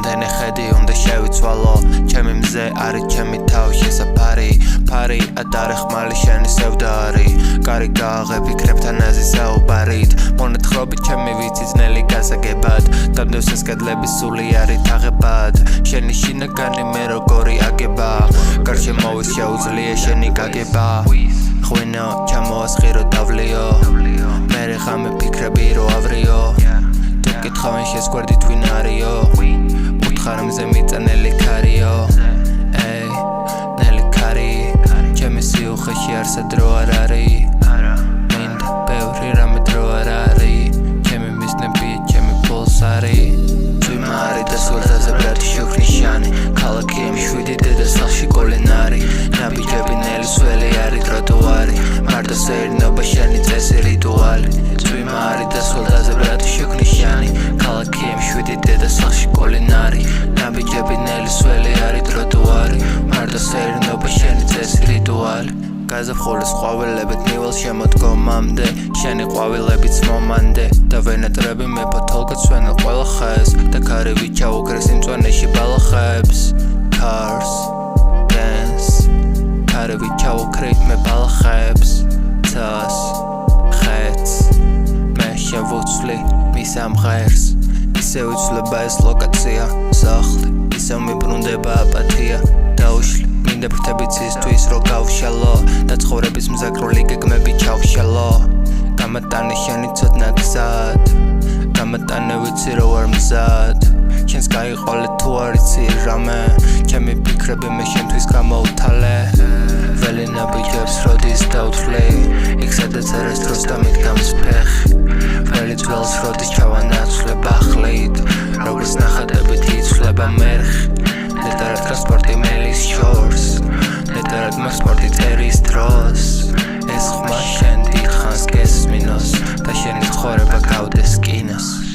რამდენი ხედი უნდა შევიცვალო ჩემი მზე არის ჩემი თავი შესაფარი ფარი ადარე ხმალი შენი სევდა არის კარი გააღებ იქრებთან აზი საუბარით მონათხრობით ჩემი ვიცი ძნელი გასაგებად დამდევს ეს კედლების სული არის თაღებად შენი შინაგანი მე როგორი აგება გარშე მოვის შეუძლია შენი გაგება ღვინო ჩამოასხირო დავლიო მე ღამე ფიქრები რო ავრიო თუ კითხავენ შესგვერდი twin არიო უთხარ მზე მიწანელი ქარიო ey ნელი ქარი ჩემი სიუხეში არსად დრო არ არის მინდა ბევრი რამე დრო არ არის ჩემი მიზნები ჩემი ფულს არის ძვიმა არის და სულთაზე ბრატი შუქნიშანი ქალაქი M7 დედასახლში კულინარი ნაბიჯები ნელი სველი არის ტროტუარი მარტო სეირნობა შენი წესი რიტუალი ძვიმა არის და სულთაზე ბრატი შუქნიშანი ქალაქი M7 დედასახლში კულინარი ნაბიჯები ნელი სველი არის ტროტუარი მარტო სეირნობა შენი წესი რიტუალი გაზაფხულის ყვავილებით მივალ შემოდგომამდე შენი ყვავილებიც მომანდე და ვენატრები მე ფოთოლგაცვენელ ყველა ხეს და ქარივი ჩაუგრეს იმ წვენეში ბალახებს cars dance ქარივი ჩაუქრით მე ბალახებს ცას ხეთს მე შევუცვლი მის ამღერს ისევ იცვლება ეს ლოკაცია სახლი ისევ მიბრუნდება აპათია დაუშლი მინდა ფრთებიცისთვის რო გავშალო და ცხოვრების მზაკრული გეგმები ჩავშალო გამატანე შენი ცოდნა გზად გამატანე ვიცი რო არ მზად შენს გაიყოლე თუ არ იცი რამე ჩემი ფიქრები მე შენთვის გამოუთალე ველი ნაბიჯებს როდის დავთვლი იქ სადაც არასდროს დამიგდამს ფეხი ველი ძველს როდის ჩავანაცვლებ ახლით როგორც ნახატებით იცვლება მერხი ნეტარად ტრანსპორტი მელის შორს ნეტარად მაქვს სპორტი წერის დროს ეს ხმა შენ დიდ ხანს გესმინოს და შენი ცხოვრება გავდეს კინოს